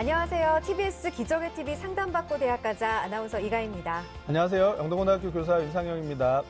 안녕하세요. TBS 기적의 TV 상담받고 대학가자 아나운서 이가희입니다. 안녕하세요. 영동고등학교 교사 윤상영입니다.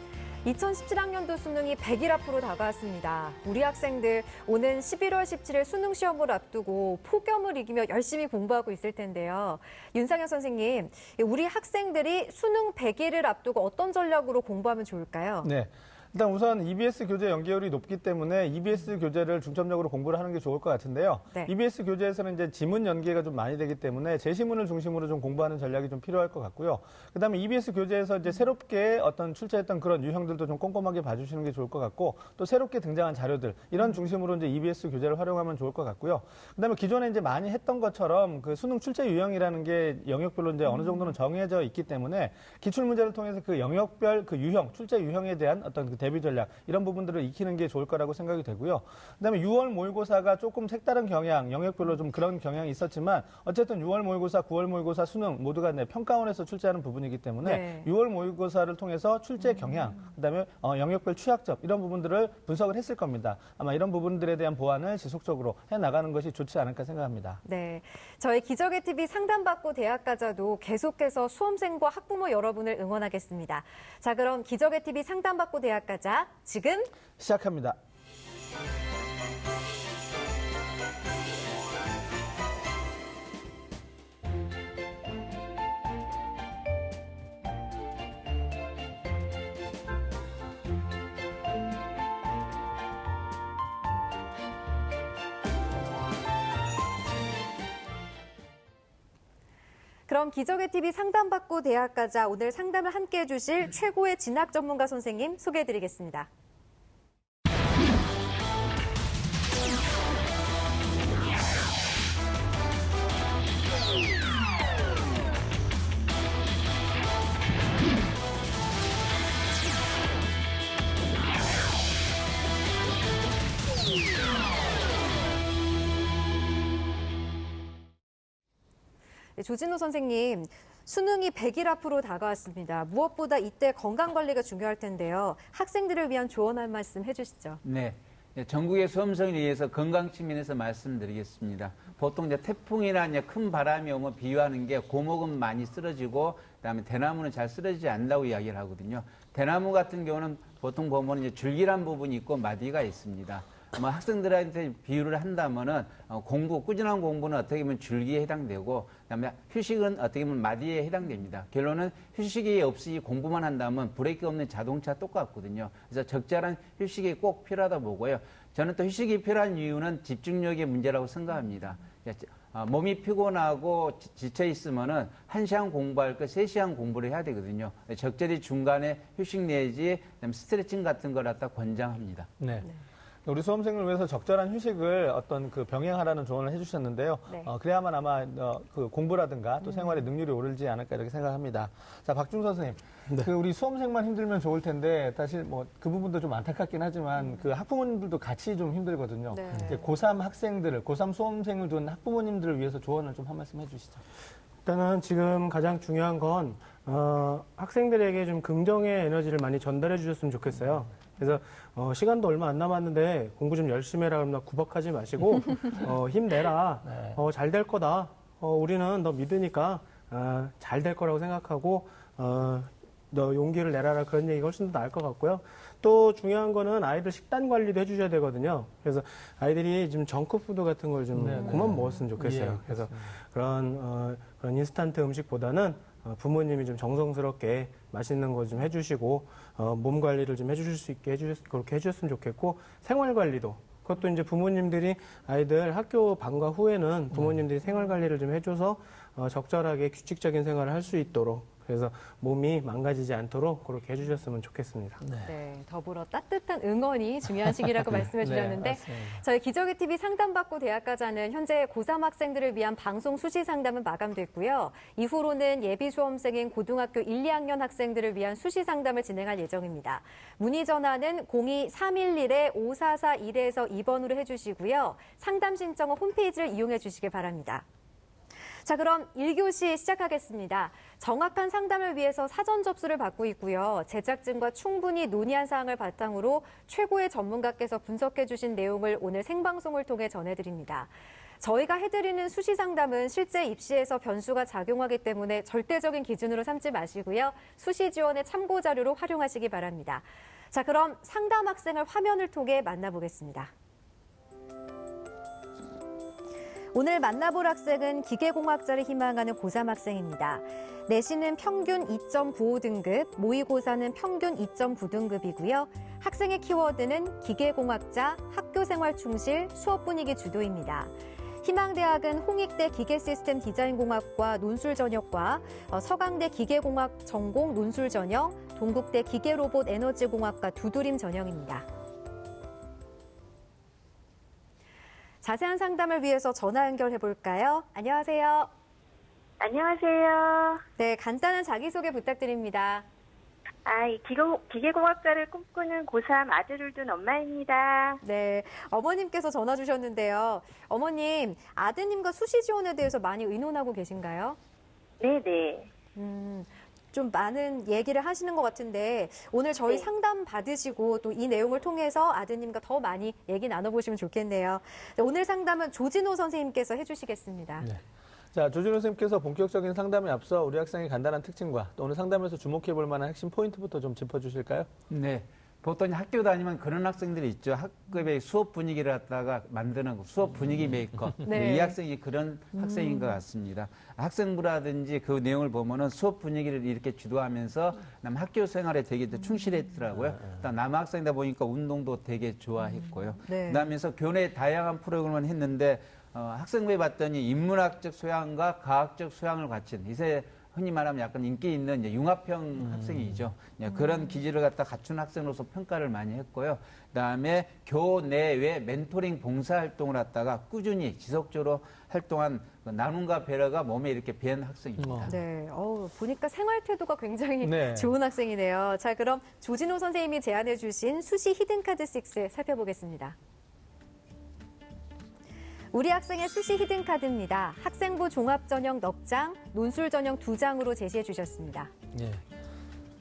2017학년도 수능이 100일 앞으로 다가왔습니다. 우리 학생들 오는 11월 17일 수능 시험을 앞두고 폭염을 이기며 열심히 공부하고 있을 텐데요. 윤상영 선생님, 우리 학생들이 수능 100일을 앞두고 어떤 전략으로 공부하면 좋을까요? 네. 일단 우선 EBS 교재 연계율이 높기 때문에 EBS 교재를 중점적으로 공부를 하는 게 좋을 것 같은데요. 네. EBS 교재에서는 이제 지문 연계가 좀 많이 되기 때문에 제시문을 중심으로 좀 공부하는 전략이 좀 필요할 것 같고요. 그다음에 EBS 교재에서 이제 새롭게 어떤 출제했던 그런 유형들도 좀 꼼꼼하게 봐주시는 게 좋을 것 같고, 또 새롭게 등장한 자료들 이런 중심으로 이제 EBS 교재를 활용하면 좋을 것 같고요. 그다음에 기존에 이제 많이 했던 것처럼 그 수능 출제 유형이라는 게 영역별로 이제 어느 정도는 정해져 있기 때문에 기출 문제를 통해서 그 영역별 그 유형, 출제 유형에 대한 어떤 그 대비 전략 이런 부분들을 익히는 게 좋을 거라고 생각이 되고요. 그다음에 6월 모의고사가 조금 색다른 경향, 영역별로 좀 그런 경향이 있었지만 어쨌든 6월 모의고사, 9월 모의고사, 수능 모두가 평가원에서 출제하는 부분이기 때문에 네. 6월 모의고사를 통해서 출제 경향, 그다음에 영역별 취약점 이런 부분들을 분석을 했을 겁니다. 아마 이런 부분들에 대한 보완을 지속적으로 해 나가는 것이 좋지 않을까 생각합니다. 네, 저희 기적의 TV 상담받고 대학가자도 계속해서 수험생과 학부모 여러분을 응원하겠습니다. 자, 그럼 기적의 TV 상담받고 대학가자 지금 시작합니다. 그럼 기적의 TV 상담받고 대학가자 오늘 상담을 함께 해주실 최고의 진학 전문가 선생님 소개해드리겠습니다. 네, 조진호 선생님, 수능이 100일 앞으로 다가왔습니다. 무엇보다 이때 건강관리가 중요할 텐데요. 학생들을 위한 조언할 말씀 해주시죠. 네. 전국의 수험생을 위해서 건강시민에서 말씀드리겠습니다. 보통 이제 태풍이나 이제 큰 바람이 오면 비유하는 게 고목은 많이 쓰러지고 그다음에 대나무는 잘 쓰러지지 않는다고 이야기를 하거든요. 대나무 같은 경우는 보통 보면 이제 줄기란 부분이 있고 마디가 있습니다. 학생들한테 비유를 한다면은 꾸준한 공부는 어떻게 보면 줄기에 해당되고 그다음에 휴식은 어떻게 보면 마디에 해당됩니다. 결론은 휴식이 없이 공부만 한다면 브레이크 없는 자동차 똑같거든요. 그래서 적절한 휴식이 꼭 필요하다 보고요. 저는 또 휴식이 필요한 이유는 집중력의 문제라고 생각합니다. 몸이 피곤하고 지쳐 있으면은 1시간 공부할 거 3시간 공부를 해야 되거든요. 적절히 중간에 휴식 내지 스트레칭 같은 걸 갖다 권장합니다. 네. 우리 수험생을 위해서 적절한 휴식을 어떤 그 병행하라는 조언을 해주셨는데요. 네. 그래야만 아마 그 공부라든가 또 생활의 능률이 오르지 않을까 이렇게 생각합니다. 자, 박준 선생님, 그 우리 수험생만 힘들면 좋을 텐데 사실 뭐 그 부분도 좀 안타깝긴 하지만 그 학부모님들도 같이 좀 힘들거든요. 네. 이제 고3 학생들을, 고3 수험생을 둔 학부모님들을 위해서 조언을 좀 한 말씀 해주시죠. 일단은 지금 가장 중요한 건 학생들에게 좀 긍정의 에너지를 많이 전달해 주셨으면 좋겠어요. 그래서 시간도 얼마 안 남았는데 공부 좀 열심히 해라 그러면 구박하지 마시고 힘내라. 네. 잘 될 거다. 우리는 너 믿으니까 잘 될 거라고 생각하고 너 용기를 내라라 그런 얘기가 훨씬 더 나을 것 같고요. 또 중요한 거는 아이들 식단 관리도 해주셔야 되거든요. 그래서 아이들이 지금 정크푸드 같은 걸 좀 그만 먹었으면 좋겠어요. 예, 그래서 그런 인스턴트 음식보다는 부모님이 좀 정성스럽게 맛있는 거 좀 해주시고 몸 관리를 좀 해주실 수 있게 그렇게 해주셨으면 좋겠고 생활 관리도 그것도 이제 부모님들이 아이들 학교 방과 후에는 부모님들이 생활 관리를 좀 해줘서 적절하게 규칙적인 생활을 할 수 있도록 그래서 몸이 망가지지 않도록 그렇게 해주셨으면 좋겠습니다. 네, 더불어 따뜻한 응원이 중요한 시기라고 말씀해 주셨는데 맞습니다. 저희 기적의 TV 상담받고 대학가자는 현재 고3 학생들을 위한 방송 수시 상담은 마감됐고요. 이후로는 예비 수험생인 고등학교 1, 2학년 학생들을 위한 수시 상담을 진행할 예정입니다. 문의 전화는 02-311-5441에서 2번으로 해주시고요. 상담 신청은 홈페이지를 이용해 주시길 바랍니다. 자, 그럼 1교시 시작하겠습니다. 정확한 상담을 위해서 사전 접수를 받고 있고요. 제작진과 충분히 논의한 사항을 바탕으로 최고의 전문가께서 분석해 주신 내용을 오늘 생방송을 통해 전해드립니다. 저희가 해드리는 수시 상담은 실제 입시에서 변수가 작용하기 때문에 절대적인 기준으로 삼지 마시고요. 수시 지원의 참고 자료로 활용하시기 바랍니다. 자, 그럼 상담 학생을 화면을 통해 만나보겠습니다. 오늘 만나볼 학생은 기계공학자를 희망하는 고3 학생입니다. 내신은 평균 2.95등급, 모의고사는 평균 2.9등급이고요. 학생의 키워드는 기계공학자, 학교생활 충실, 수업 분위기 주도입니다. 희망대학은 홍익대 기계시스템 디자인공학과 논술 전형과 서강대 기계공학 전공 논술 전형, 동국대 기계로봇 에너지공학과 두드림 전형입니다. 자세한 상담을 위해서 전화 연결해 볼까요? 안녕하세요. 안녕하세요. 네, 간단한 자기소개 부탁드립니다. 이 기계공학자를 꿈꾸는 고3 아들을 둔 엄마입니다. 네, 어머님께서 전화 주셨는데요. 어머님, 아드님과 수시 지원에 대해서 많이 의논하고 계신가요? 네네. 좀 많은 얘기를 하시는 것 같은데 오늘 저희 네. 상담 받으시고 또 이 내용을 통해서 아드님과 더 많이 얘기 나눠보시면 좋겠네요. 네, 오늘 상담은 조진호 선생님께서 해주시겠습니다. 네. 자, 조진호 선생님께서 본격적인 상담에 앞서 우리 학생의 간단한 특징과 또 오늘 상담에서 주목해 볼 만한 핵심 포인트부터 좀 짚어주실까요? 네. 보통 학교 다니면 그런 학생들이 있죠. 학급의 수업 분위기를 갖다가 만드는 수업 분위기 메이커. 네. 이 학생이 그런 학생인 것 같습니다. 학생부라든지 그 내용을 보면은 수업 분위기를 이렇게 주도하면서 학교 생활에 되게 충실했더라고요. 일단 남학생이다 보니까 운동도 되게 좋아했고요. 네. 그다음에서 교내 다양한 프로그램을 했는데 학생부에 봤더니 인문학적 소양과 과학적 소양을 갖춘 이제 흔히 말하면 약간 인기 있는 이제 융합형 학생이죠. 그런 기질을 갖다 갖춘 학생으로서 평가를 많이 했고요. 그다음에 교내외 멘토링 봉사활동을 갖다가 꾸준히 지속적으로 활동한 그 나눔과 배려가 몸에 이렇게 배는 학생입니다. 네, 보니까 생활 태도가 굉장히 네. 좋은 학생이네요. 자, 그럼 조진호 선생님이 제안해 주신 수시 히든카드 6 살펴보겠습니다. 우리 학생의 수시 히든카드입니다. 학생부 종합전형 넉 장, 논술 전형 2장으로 제시해 주셨습니다. 예.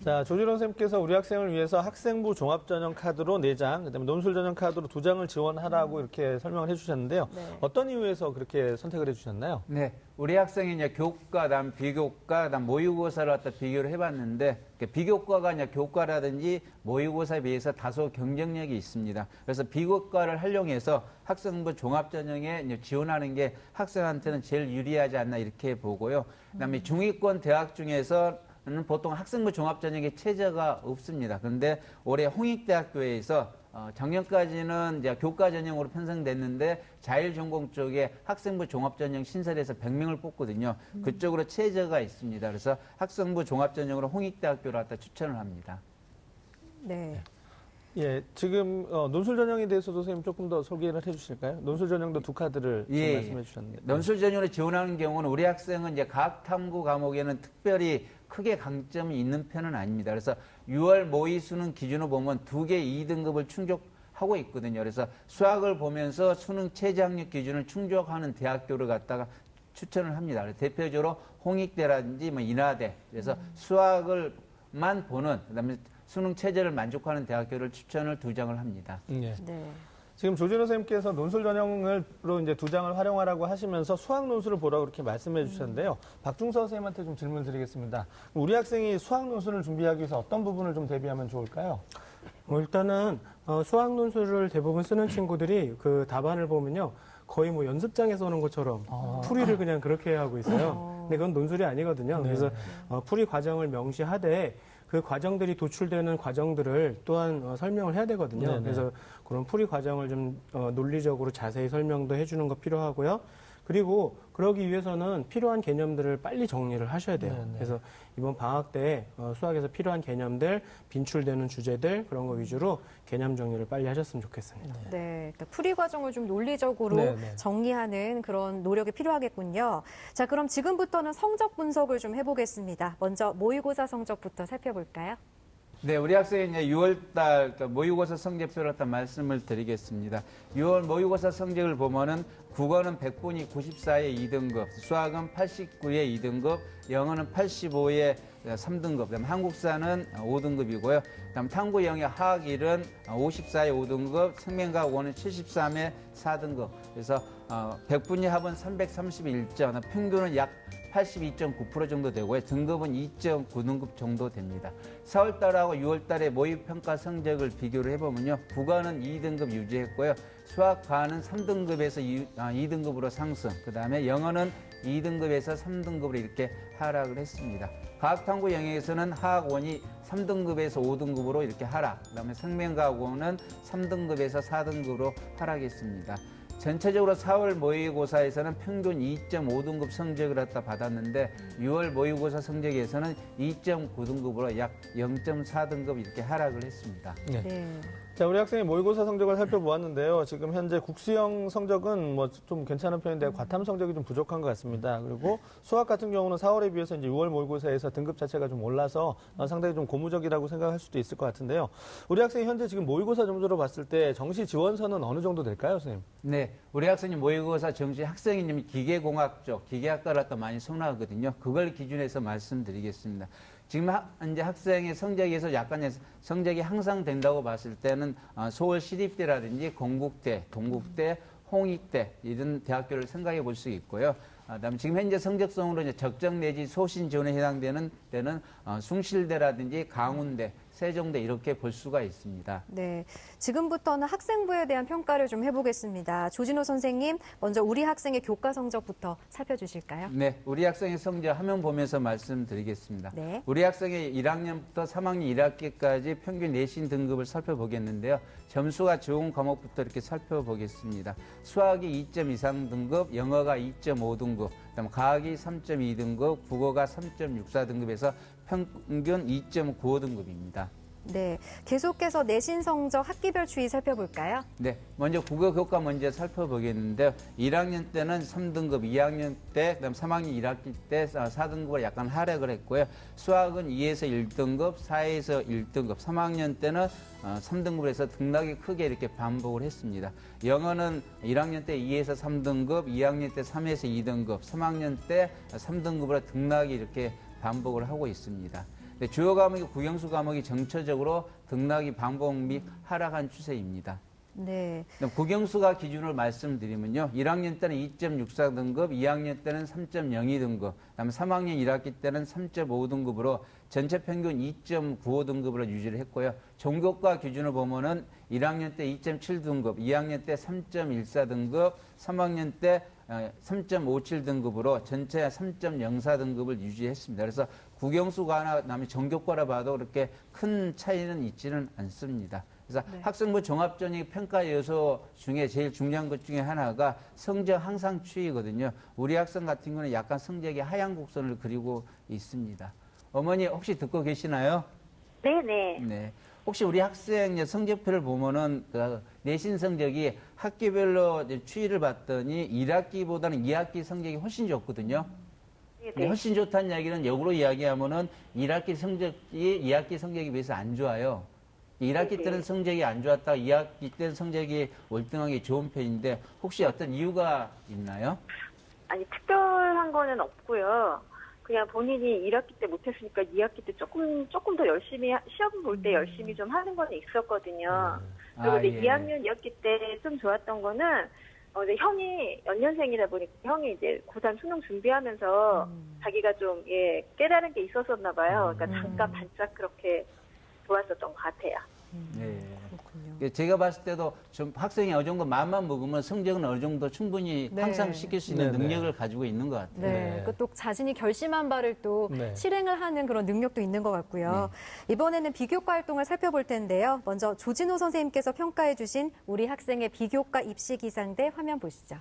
자, 조진호 선생님께서 우리 학생을 위해서 학생부 종합전형 카드로 4장, 그다음에 논술 전형 카드로 2장을 지원하라고 이렇게 설명을 해주셨는데요. 네. 어떤 이유에서 그렇게 선택을 해주셨나요? 네, 우리 학생이 이제 교과, 그다음 비교과, 그다음 모의고사를 갖다 비교를 해봤는데 비교과가 이제 교과라든지 모의고사에 비해서 다소 경쟁력이 있습니다. 그래서 비교과를 활용해서 학생부 종합전형에 이제 지원하는 게 학생한테는 제일 유리하지 않나 이렇게 보고요. 그다음에 중위권 대학 중에서 는 보통 학생부 종합전형에 체제가 없습니다. 그런데 올해 홍익대학교에서 작년까지는 이제 교과 전형으로 편성됐는데 자율전공 쪽에 학생부 종합전형 신설해서 100명을 뽑거든요. 그쪽으로 체제가 있습니다. 그래서 학생부 종합전형으로 홍익대학교를 갖다 추천을 합니다. 네. 예, 지금 논술 전형에 대해서도 선생님 조금 더 소개를 해주실까요? 논술 전형도 2카드를 지금 예, 말씀해 주셨는데. 논술 전형으로 지원하는 경우는 우리 학생은 이제 과학탐구 과목에는 특별히 크게 강점이 있는 편은 아닙니다. 그래서 6월 모의 수능 기준으로 보면 2개 2등급을 충족하고 있거든요. 그래서 수학을 보면서 수능 최저 학력 기준을 충족하는 대학교를 갖다가 추천을 합니다. 그래서 대표적으로 홍익대라든지 뭐 인하대. 그래서 수학을만 보는 그다음에 수능 체제를 만족하는 대학교를 추천을 2장을 합니다. 예. 네. 지금 조진호 선생님께서 논술 전형으로 이제 2장을 활용하라고 하시면서 수학 논술을 보라고 그렇게 말씀해 주셨는데요. 박중서 선생님한테 좀 질문 드리겠습니다. 우리 학생이 수학 논술을 준비하기 위해서 어떤 부분을 좀 대비하면 좋을까요? 일단은 수학 논술을 대부분 쓰는 친구들이 그 답안을 보면요. 거의 뭐 연습장에서 오는 것처럼 풀이를 그냥 그렇게 하고 있어요. 근데 그건 논술이 아니거든요. 네. 그래서 풀이 과정을 명시하되 그 과정들이 도출되는 과정들을 또한 설명을 해야 되거든요. 네네. 그래서 그런 풀이 과정을 좀 논리적으로 자세히 설명도 해주는 거 필요하고요. 그리고 그러기 위해서는 필요한 개념들을 빨리 정리를 하셔야 돼요. 네네. 그래서 이번 방학 때 수학에서 필요한 개념들, 빈출되는 주제들 그런 거 위주로 개념 정리를 빨리 하셨으면 좋겠습니다. 네, 그러니까 풀이 과정을 좀 논리적으로 네. 정리하는 그런 노력이 필요하겠군요. 자, 그럼 지금부터는 성적 분석을 좀 해보겠습니다. 먼저 모의고사 성적부터 살펴볼까요? 네, 우리 학생이 이제 6월달 그러니까 모의고사 성적표를 갖다 말씀을 드리겠습니다. 6월 모의고사 성적을 보면은 국어는 100분이 94에 2등급, 수학은 89에 2등급, 영어는 85에 3등급, 그다음 한국사는 5등급이고요. 그다음 탐구 영역 화학 1은 54에 5등급, 생명과학 5는 73에 4등급. 그래서 100분위 합은 331점, 평균은 약 82.9% 정도 되고요. 등급은 2.9등급 정도 됩니다. 4월달하고 6월달의 모의평가 성적을 비교를 해보면요. 국어는 2등급 유지했고요. 수학, 과는 3등급에서 2등급으로 상승, 그 다음에 영어는 2등급에서 3등급으로 이렇게 하락을 했습니다. 과학탐구 영역에서는 화학원이 3등급에서 5등급으로 이렇게 하락, 그 다음에 생명과학원은 3등급에서 4등급으로 하락했습니다. 전체적으로 4월 모의고사에서는 평균 2.5등급 성적을 갖다 받았는데 6월 모의고사 성적에서는 2.9등급으로 약 0.4등급 이렇게 하락을 했습니다. 네. 네. 자, 우리 학생의 모의고사 성적을 살펴보았는데요. 지금 현재 국수형 성적은 뭐 좀 괜찮은 편인데 과탐 성적이 좀 부족한 것 같습니다. 그리고 수학 같은 경우는 4월에 비해서 이제 6월 모의고사에서 등급 자체가 좀 올라서 상당히 좀 고무적이라고 생각할 수도 있을 것 같은데요. 우리 학생이 현재 지금 모의고사 점수로 봤을 때 정시 지원서는 어느 정도 될까요, 선생님? 네, 우리 학생이 모의고사 정시 학생이님이 기계공학 쪽, 기계학과를 또 많이 선호하거든요. 그걸 기준해서 말씀드리겠습니다. 지금 이제 학생의 성적에서 약간 성적이 항상 된다고 봤을 때는 서울 시립대라든지 건국대, 동국대, 홍익대 이런 대학교를 생각해 볼 수 있고요. 그다음에 지금 현재 성적성으로 이제 적정 내지 소신 지원에 해당되는 데는 숭실대라든지 강운대, 세종대 이렇게 볼 수가 있습니다. 네, 지금부터는 학생부에 대한 평가를 좀 해보겠습니다. 조진호 선생님, 먼저 우리 학생의 교과 성적부터 살펴주실까요? 네, 우리 학생의 성적 화면 보면서 말씀드리겠습니다. 네. 우리 학생의 1학년부터 3학년 1학기까지 평균 내신 등급을 살펴보겠는데요. 점수가 좋은 과목부터 이렇게 살펴보겠습니다. 수학이 2점 이상 등급, 영어가 2.5등급, 그다음 과학이 3.2등급, 국어가 3.64등급에서 평균 2.95등급입니다. 네, 계속해서 내신 성적 학기별 추이 살펴볼까요? 네, 먼저 국어 교과 먼저 살펴보겠는데요. 1학년 때는 3등급, 2학년 때, 그다음 3학년 1학기 때 4등급으로 약간 하락을 했고요. 수학은 2에서 1등급, 4에서 1등급, 3학년 때는 3등급을 해서 등락이 크게 이렇게 반복을 했습니다. 영어는 1학년 때 2에서 3등급, 2학년 때 3에서 2등급, 3학년 때 3등급으로 등락이 이렇게 반복을 하고 있습니다. 주요 과목이 국영수 과목이 정체적으로 등락이 반복 및 하락한 추세입니다. 네. 국영수가 기준으로 말씀드리면요. 1학년 때는 2.64등급, 2학년 때는 3.02등급, 그다음에 3학년 1학기 때는 3.5등급으로 전체 평균 2.95등급으로 유지를 했고요. 종교과 기준을 보면은 1학년 때 2.7등급, 2학년 때 3.14등급, 3학년 때 3.57등급으로 전체 3.04등급을 유지했습니다. 그래서 국영수과나 그다음에 정교과라 봐도 그렇게 큰 차이는 있지는 않습니다. 그래서 네. 학생부 종합전형 평가 요소 중에 제일 중요한 것 중에 하나가 성적 항상 추이거든요. 우리 학생 같은 경우는 약간 성적이 하향 곡선을 그리고 있습니다. 어머니 혹시 듣고 계시나요? 네네. 네. 혹시 우리 학생 성적표를 보면은 내신 성적이 학기별로 이제 추이를 봤더니 1학기보다는 2학기 성적이 훨씬 좋거든요. 네네. 훨씬 좋다는 이야기는 역으로 이야기하면은 1학기 성적이 2학기 성적에 비해서 안 좋아요. 1학기 때는 성적이 안 좋았다가 2학기 때는 성적이 월등하게 좋은 편인데 혹시 어떤 이유가 있나요? 아니, 특별한 거는 없고요. 그냥 본인이 1학기 때 못했으니까 2학기 때 조금 더 열심히, 시험 볼 때 열심히 좀 하는 거는 있었거든요. 그리고 이제 예. 2학년 2학기 때 좀 좋았던 거는, 이제 형이 연년생이다 보니까 형이 이제 고3 수능 준비하면서 자기가 좀, 깨달은 게 있었었나 봐요. 그러니까 잠깐 반짝 그렇게 좋았었던 것 같아요. 네. 그렇군요. 제가 봤을 때도 좀 학생이 어느 정도 마음만 먹으면 성적은 어느 정도 충분히 네. 향상 시킬 수 있는 네, 네. 능력을 가지고 있는 것 같아요. 네, 또 자신이 결심한 바를 또 네. 실행을 하는 그런 능력도 있는 것 같고요. 이번에는 비교과 활동을 살펴볼 텐데요. 먼저 조진호 선생님께서 평가해 주신 우리 학생의 비교과 입시 기상대 화면 보시죠.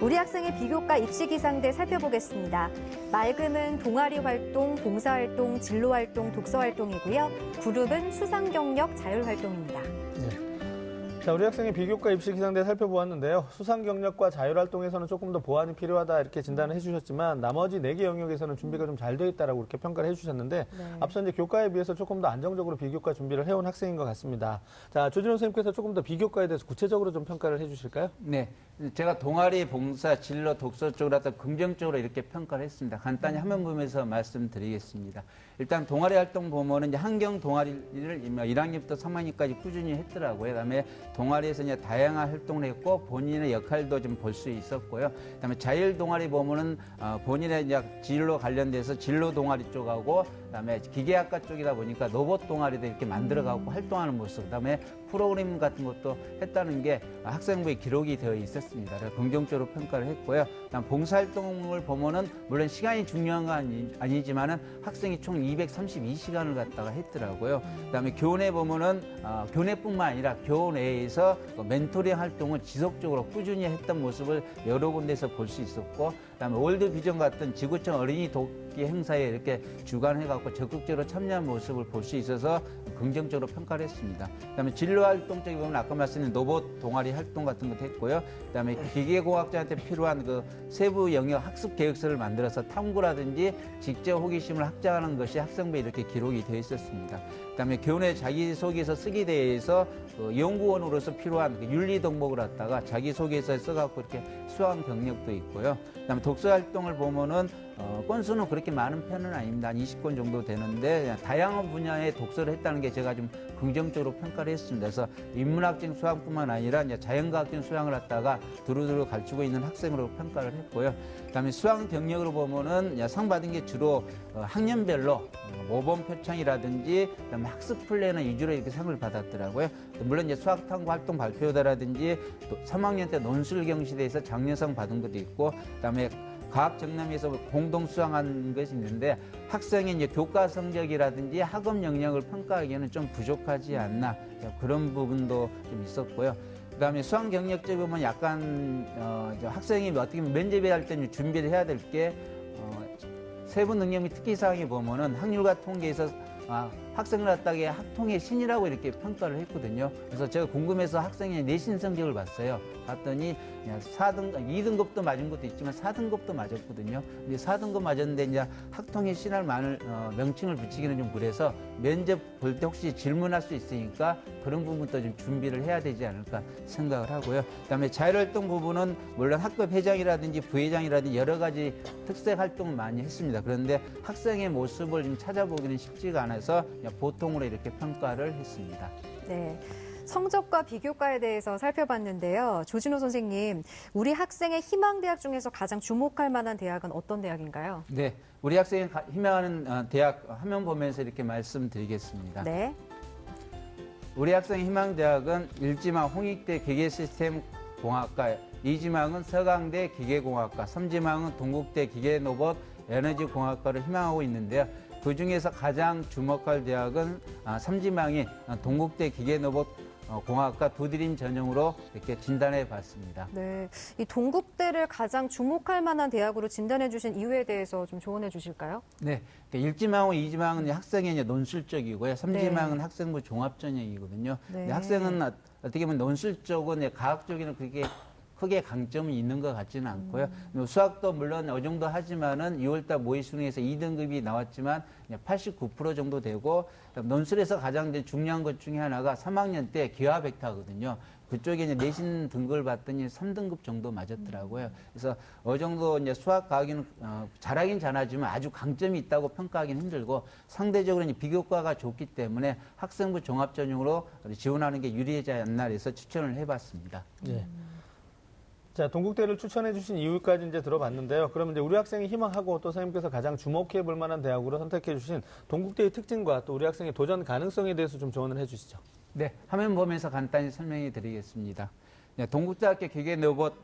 우리 학생의 비교과 입시 기상대 살펴보겠습니다. 맑음은 동아리 활동, 봉사 활동, 진로 활동, 독서 활동이고요. 그룹은 수상 경력, 자율 활동입니다. 자, 우리 학생의 비교과 입시 기상대 살펴보았는데요. 수상 경력과 자율 활동에서는 조금 더 보완이 필요하다 이렇게 진단을 해주셨지만 나머지 4개 영역에서는 준비가 좀 잘 돼 있다라고 이렇게 평가를 해주셨는데 앞서 이제 교과에 비해서 조금 더 안정적으로 비교과 준비를 해온 학생인 것 같습니다. 자, 조진호 선생님께서 조금 더 비교과에 대해서 구체적으로 좀 평가를 해주실까요? 네. 제가 동아리, 봉사, 진로, 독서 쪽으로 하다 긍정적으로 이렇게 평가를 했습니다. 간단히 화면 보면서 말씀드리겠습니다. 일단 동아리 활동 보면은 이제 환경 동아리를 1학년부터 3학년까지 꾸준히 했더라고요. 그다음에 동아리에서 이제 다양한 활동을 했고 본인의 역할도 좀 볼 수 있었고요. 그다음에 자율 동아리 보면은 본인의 이제 진로 관련돼서 진로 동아리 쪽하고 그다음에 기계학과 쪽이다 보니까 로봇 동아리도 이렇게 만들어가고 활동하는 모습, 그다음에 프로그램 같은 것도 했다는 게 학생부에 기록이 되어 있었습니다. 그래서 긍정적으로 평가를 했고요. 그다음 봉사활동을 보면은 물론 시간이 중요한 건 아니지만은 학생이 총 232시간을 갖다가 했더라고요. 그다음에 교내 보면은 교내뿐만 아니라 교내에서 멘토링 활동을 지속적으로 꾸준히 했던 모습을 여러 군데서 볼 수 있었고, 그다음에 월드 비전 같은 지구촌 어린이 돕기 행사에 이렇게 주관해갖고 적극적으로 참여한 모습을 볼 수 있어서 긍정적으로 평가를 했습니다. 그다음에 진로 활동 쪽에 보면 아까 말씀드린 로봇 동아리 활동 같은 것도 했고요. 그다음에 기계공학자한테 필요한 그 세부 영역 학습 계획서를 만들어서 탐구라든지 직접 호기심을 확장하는 것이 학생부에 이렇게 기록이 되어 있었습니다. 그다음에 교내 자기소개서 쓰기 대회에서 연구원으로서 필요한 그 윤리 덕목을 갖다가 자기소개서에 써갖고 이렇게 수강 경력도 있고요. 그다음에 독서 활동을 보면은 건수는 그렇게 많은 편은 아닙니다. 한 20권 정도 되는데 다양한 분야의 독서를 했다는 게 제가 좀 긍정적으로 평가를 했습니다. 그래서 인문학적 수양뿐만 아니라 이제 자연과학적 수양을 갖다가 두루두루 갖추고 있는 학생으로 평가를 했고요. 그다음에 수강 경력으로 보면은 상 받은 게 주로 학년별로 모범 표창이라든지 그다음에 학습 플래너 위주로 이렇게 상을 받았더라고요. 물론 이제 수학탐구 활동 발표다라든지 또 3학년 때 논술 경시대에서 장려상 받은 것도 있고, 그다음에 과학 정남에서 공동 수상한 것이 있는데 학생의 이제 교과 성적이라든지 학업 역량을 평가하기에는 좀 부족하지 않나, 그런 부분도 좀 있었고요. 그다음에 수학 경력적으로 보면 약간 학생이 어떻게 보면 면접에 할 때는 준비를 해야 될 게 세부 능력 및 특기 사항에 보면은 확률과 통계에서 학생을 갖다가 학통의 신이라고 이렇게 평가를 했거든요. 그래서 제가 궁금해서 학생의 내신 성적을 봤어요. 봤더니 2등급도 맞은 것도 있지만 4등급도 맞았거든요. 근데 4등급 맞았는데 이제 학통의 신할 명칭을 붙이기는 좀 그래서 면접 볼 때 혹시 질문할 수 있으니까 그런 부분도 좀 준비를 해야 되지 않을까 생각을 하고요. 그다음에 자율활동 부분은 물론 학급 회장이라든지 부회장이라든지 여러 가지 특색 활동을 많이 했습니다. 그런데 학생의 모습을 좀 찾아보기는 쉽지가 않아서 보통으로 이렇게 평가를 했습니다. 네. 성적과 비교과에 대해서 살펴봤는데요. 조진호 선생님, 우리 학생의 희망대학 중에서 가장 주목할 만한 대학은 어떤 대학인가요? 네, 우리 학생이 희망하는 대학 화면 보면서 이렇게 말씀드리겠습니다. 네. 우리 학생의 희망대학은 1지망 홍익대 기계시스템공학과, 2지망은 서강대 기계공학과, 3지망은 동국대 기계로봇 에너지공학과를 희망하고 있는데요. 그 중에서 가장 주목할 대학은 3지망인 동국대 기계로봇 공학과 두드림 전형으로 이렇게 진단해 봤습니다. 네. 이 동국대를 가장 주목할 만한 대학으로 진단해 주신 이유에 대해서 좀 조언해 주실까요? 네. 1지망하고 2지망은 학생의 이제 논술적이고요. 3지망은 학생부 종합 전형이거든요. 네. 근데 학생은 어떻게 보면 논술 쪽은 과학적인 그렇게 크게 강점이 있는 것 같지는 않고요. 수학도 물론 어느 정도 하지만은 6월달 모의 수능에서 2등급이 나왔지만 89% 정도 되고, 논술에서 가장 이제 중요한 것 중에 하나가 3학년 때 기하 벡터거든요. 그쪽에 이제 내신 등급을 봤더니 3등급 정도 맞았더라고요. 그래서 어느 정도 이제 수학 과학은 잘하긴 잘하지만 아주 강점이 있다고 평가하기는 힘들고, 상대적으로 이제 비교과가 좋기 때문에 학생부 종합 전형으로 지원하는 게 유리하지 않나 해서 추천을 해봤습니다. 네. 자, 동국대를 추천해 주신 이유까지 이제 들어봤는데요. 그러면 이제 우리 학생이 희망하고 또 선생님께서 가장 주목해 볼 만한 대학으로 선택해 주신 동국대의 특징과 또 우리 학생의 도전 가능성에 대해서 좀 조언을 해 주시죠. 네, 화면 보면서 간단히 설명해 드리겠습니다. 네, 동국대학교 기계로봇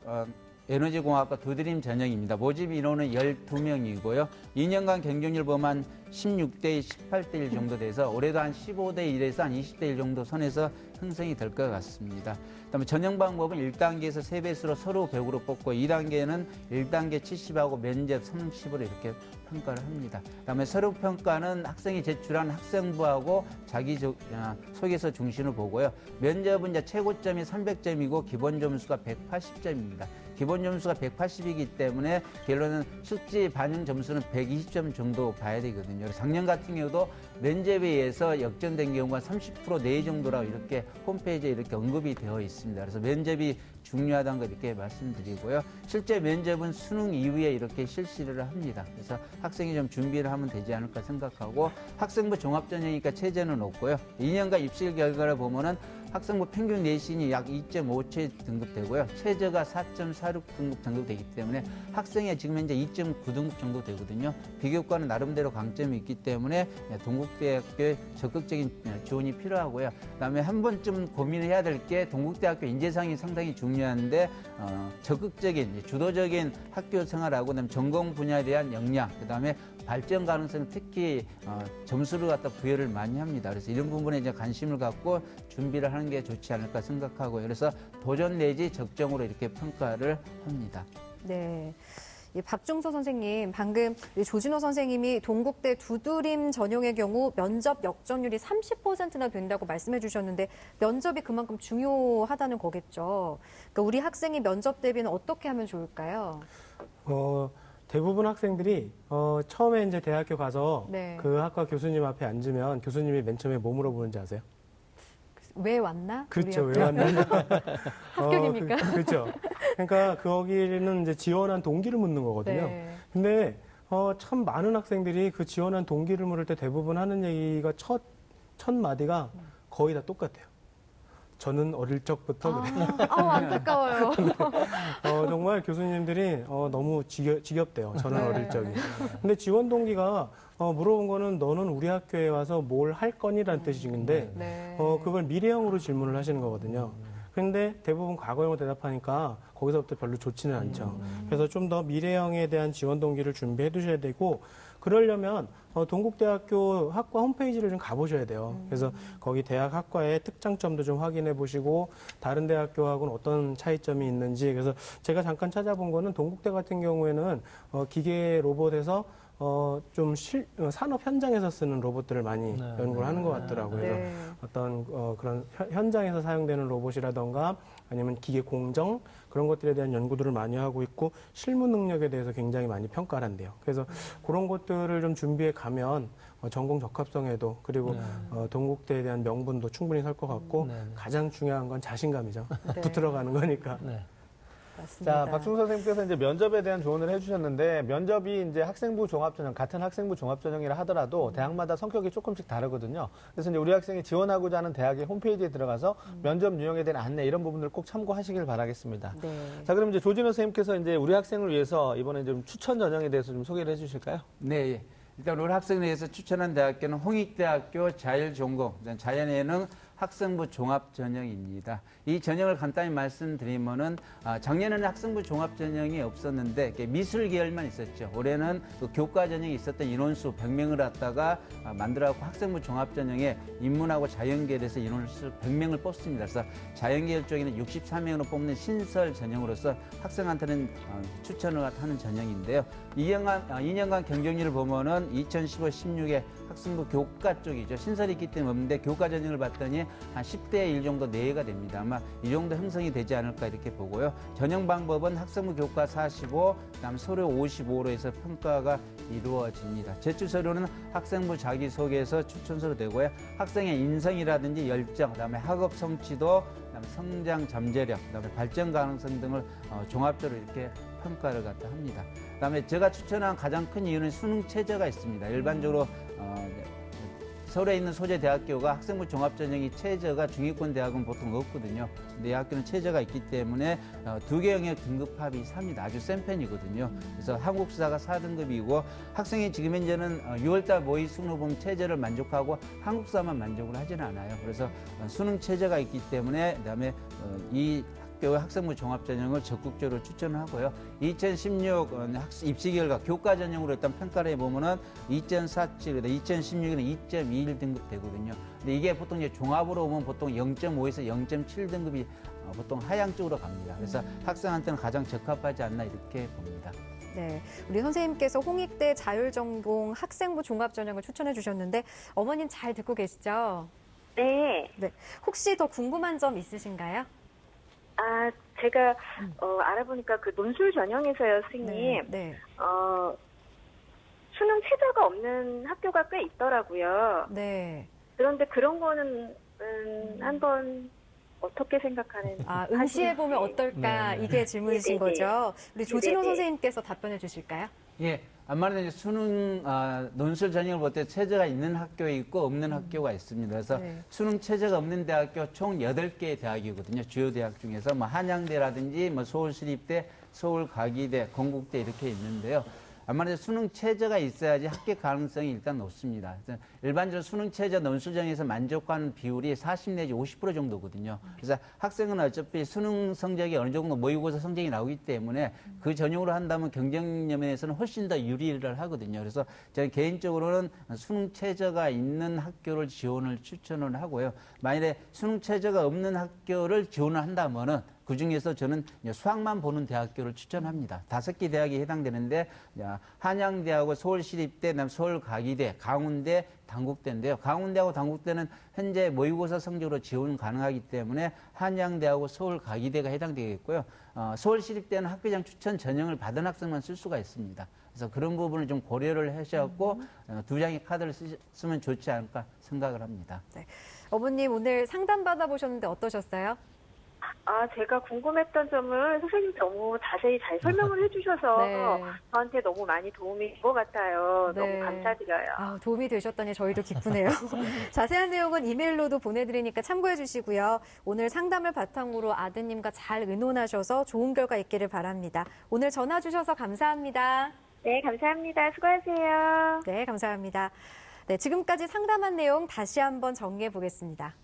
에너지공학과 두드림 전형입니다. 모집 인원은 12명이고요. 2년간 경쟁률 보면 16대 18대 1 정도 돼서 올해도 한 15대 1에서 한 20대 1 정도 선에서 형성이 될 것 같습니다. 그다음에 전형 방법은 1단계에서 3배수로 서로 100으로 뽑고 2단계는 1단계 70하고 면접 30으로 이렇게 평가를 합니다. 그다음에 서류 평가는 학생이 제출한 학생부하고 자기 소개서 중심으로 보고요. 면접은 이제 최고점이 300점이고 기본 점수가 180점입니다. 기본 점수가 180이기 때문에 결론은 실제 반영 점수는 120점 정도 봐야 되거든요. 작년 같은 경우도 면접에 의해서 역전된 경우가 30% 내외 정도라고 이렇게 홈페이지에 이렇게 언급이 되어 있습니다. 그래서 면접이 중요하다는 거 이렇게 말씀드리고요. 실제 면접은 수능 이후에 이렇게 실시를 합니다. 그래서 학생이 좀 준비를 하면 되지 않을까 생각하고 학생부 종합전형이니까 체제는 없고요. 2년간 입시 결과를 보면은 학생부 평균 내신이 약 2.5채 등급되고요. 최저가 4.46 등급 등급되기 때문에 학생이 지금 현재 2.9등급 정도 되거든요. 비교과는 나름대로 강점이 있기 때문에 동국대학교에 적극적인 지원이 필요하고요. 그다음에 한 번쯤 고민해야 될 게 동국대학교 인재상이 상당히 중요한데 적극적인 주도적인 학교 생활하고 그다음에 전공 분야에 대한 역량, 그다음에 발전 가능성 특히 점수를 갖다 부여를 많이 합니다. 그래서 이런 부분에 이제 관심을 갖고 준비를 하는 게 좋지 않을까 생각하고요. 그래서 도전 내지 적정으로 이렇게 평가를 합니다. 네. 박중서 선생님, 방금 조진호 선생님이 동국대 두드림 전형의 경우 면접 역전율이 30%나 된다고 말씀해 주셨는데 면접이 그만큼 중요하다는 거겠죠. 그러니까 우리 학생이 면접 대비는 어떻게 하면 좋을까요? 대부분 학생들이 처음에 이제 대학교 가서 네. 그 학과 교수님 앞에 앉으면 교수님이 맨 처음에 뭐 물어보는지 아세요? 왜 왔나? 그렇죠. 우리 왜 학교? 왔나? 합격입니까? 그렇죠. 그러니까 거기는 이제 지원한 동기를 묻는 거거든요. 네. 근데 참 많은 학생들이 그 지원한 동기를 물을 때 대부분 하는 얘기가 첫 마디가 거의 다 똑같아요. 저는 어릴 적부터 그래요. 안타까워요. 정말 교수님들이 너무 지겹대요. 저는 어릴 적이. 근데 지원 동기가 물어본 거는 너는 우리 학교에 와서 뭘 할 거니라는 뜻인데 네. 그걸 미래형으로 질문을 하시는 거거든요. 근데 대부분 과거형으로 대답하니까 거기서부터 별로 좋지는 않죠. 그래서 좀 더 미래형에 대한 지원 동기를 준비해 두셔야 되고 그러려면 동국대학교 학과 홈페이지를 좀 가보셔야 돼요. 그래서 거기 대학 학과의 특장점도 좀 확인해 보시고 다른 대학교하고는 어떤 차이점이 있는지 그래서 제가 잠깐 찾아본 거는 동국대 같은 경우에는 기계 로봇에서 산업 현장에서 쓰는 로봇들을 많이 연구를 하는 것 같더라고요. 그래서 네. 어떤 그런 현장에서 사용되는 로봇이라던가 아니면 기계 공정 그런 것들에 대한 연구들을 많이 하고 있고 실무 능력에 대해서 굉장히 많이 평가를 한대요. 그래서 그런 것들을 좀 준비해 가면 전공 적합성에도 그리고 동국대에 대한 명분도 충분히 설 것 같고 가장 중요한 건 자신감이죠. 네. 붙들어 가는 거니까. 맞습니다. 자, 박중서 선생님께서 이제 면접에 대한 조언을 해주셨는데 면접이 이제 학생부 종합전형 같은 학생부 종합전형이라 하더라도 대학마다 성격이 조금씩 다르거든요. 그래서 이제 우리 학생이 지원하고자 하는 대학의 홈페이지에 들어가서 면접 유형에 대한 안내 이런 부분들을 꼭 참고하시길 바라겠습니다. 네. 자, 그럼 이제 조진호 선생님께서 이제 우리 학생을 위해서 이번에 좀 추천 전형에 대해서 좀 소개를 해주실까요? 네, 예. 일단 우리 학생을 위해서 추천한 대학교는 홍익대학교 자율전공, 자연예능 학생부 종합전형입니다. 이 전형을 간단히 말씀드리면은 작년에는 학생부 종합전형이 없었는데 미술 계열만 있었죠. 올해는 그 교과 전형이 있었던 인원수 100명을 갖다가 만들어갖고 학생부 종합전형에 인문하고 자연계열에서 인원수 100명을 뽑습니다. 그래서 자연계열 쪽에는 63명으로 뽑는 신설 전형으로서 학생한테는 추천을 하는 전형인데요. 2년간 경쟁률을 보면은 2015-16에 학생부 교과 쪽이죠. 신설이 있기 때문에 없는데 교과 전형을 봤더니 한 10대 1 정도 내외가 됩니다. 아마 이 정도 형성이 되지 않을까 이렇게 보고요. 전형 방법은 학생부 교과 45, 그다음 서류 55로 해서 평가가 이루어집니다. 제출 서류는 학생부 자기소개서 추천서로 되고요. 학생의 인성이라든지 열정, 그다음에 학업 성취도, 그다음에 성장 잠재력, 그다음에 발전 가능성 등을 종합적으로 이렇게 평가를 갖다 합니다. 그다음에 제가 추천한 가장 큰 이유는 수능 체제가 있습니다. 일반적으로 서울에 있는 소재 대학교가 학생부 종합전형이 체제가 중위권 대학은 보통 없거든요. 근데 이 학교는 체제가 있기 때문에 두 개 영역 등급합이 3입니다. 아주 센 편이거든요. 그래서 한국사가 4등급이고 학생이 지금 현재는 6월달 모의 수능 보면 체제를 만족하고 한국사만 만족을 하지는 않아요. 그래서 수능 체제가 있기 때문에 그다음에 이 학교 학생부 종합전형을 적극적으로 추천하고요. 2016 입시 결과 교과 전형으로 일단 평가를 해보면은 2.47, 2016에는 2.21 등급 되거든요. 근데 이게 보통 이제 종합으로 오면 보통 0.5에서 0.7 등급이 보통 하향 쪽으로 갑니다. 그래서 학생한테는 가장 적합하지 않나 이렇게 봅니다. 네, 우리 선생님께서 홍익대 자율전공 학생부 종합전형을 추천해 주셨는데 어머님 잘 듣고 계시죠? 네. 네, 혹시 더 궁금한 점 있으신가요? 아, 제가 알아보니까 그 논술 전형에서요, 선생님. 네, 수능 최저가 없는 학교가 꽤 있더라고요. 네. 그런데 그런 거는 한번 어떻게 생각하는? 응시해 보면 어떨까 네. 이게 질문이신 네네네. 거죠? 우리 조진호 네네네. 선생님께서 답변해 주실까요? 예, 아무래도 이제 수능 논술 전형을 볼 때 체제가 있는 학교 있고 없는 학교가 있습니다. 그래서 네. 수능 체제가 없는 대학교 총 8개의 대학이거든요. 주요 대학 중에서 뭐 한양대라든지 뭐 서울시립대, 서울과기대, 건국대 이렇게 있는데요. 아무래도 수능 체제가 있어야지 합격 가능성이 일단 높습니다. 그래서 일반적으로 수능 체제 논술전형에서 만족하는 비율이 40 내지 50% 정도거든요. 그래서 학생은 어차피 수능 성적이 어느 정도 모의고사 성적이 나오기 때문에 그 전형으로 한다면 경쟁 면에서는 훨씬 더 유리를 하거든요. 그래서 저는 개인적으로는 수능 체제가 있는 학교를 지원을 추천을 하고요. 만일에 수능 체제가 없는 학교를 지원을 한다면은 그 중에서 저는 수학만 보는 대학교를 추천합니다. 5개 대학이 해당되는데 한양대하고 서울시립대, 서울과기대, 강운대, 단국대인데요. 강운대하고 단국대는 현재 모의고사 성적으로 지원 가능하기 때문에 한양대하고 서울과기대가 해당되겠고요. 서울시립대는 학교장 추천 전형을 받은 학생만 쓸 수가 있습니다. 그래서 그런 부분을 좀 고려를 하셔갖고 두 장의 카드를 쓰면 좋지 않을까 생각을 합니다. 네. 어머님 오늘 상담 받아보셨는데 어떠셨어요? 제가 궁금했던 점을 선생님이 너무 자세히 잘 설명을 해주셔서 네. 저한테 너무 많이 도움이 된 것 같아요. 네. 너무 감사드려요. 도움이 되셨다니 저희도 기쁘네요. 자세한 내용은 이메일로도 보내드리니까 참고해 주시고요. 오늘 상담을 바탕으로 아드님과 잘 의논하셔서 좋은 결과 있기를 바랍니다. 오늘 전화 주셔서 감사합니다. 네, 감사합니다. 수고하세요. 네, 감사합니다. 네, 지금까지 상담한 내용 다시 한번 정리해 보겠습니다.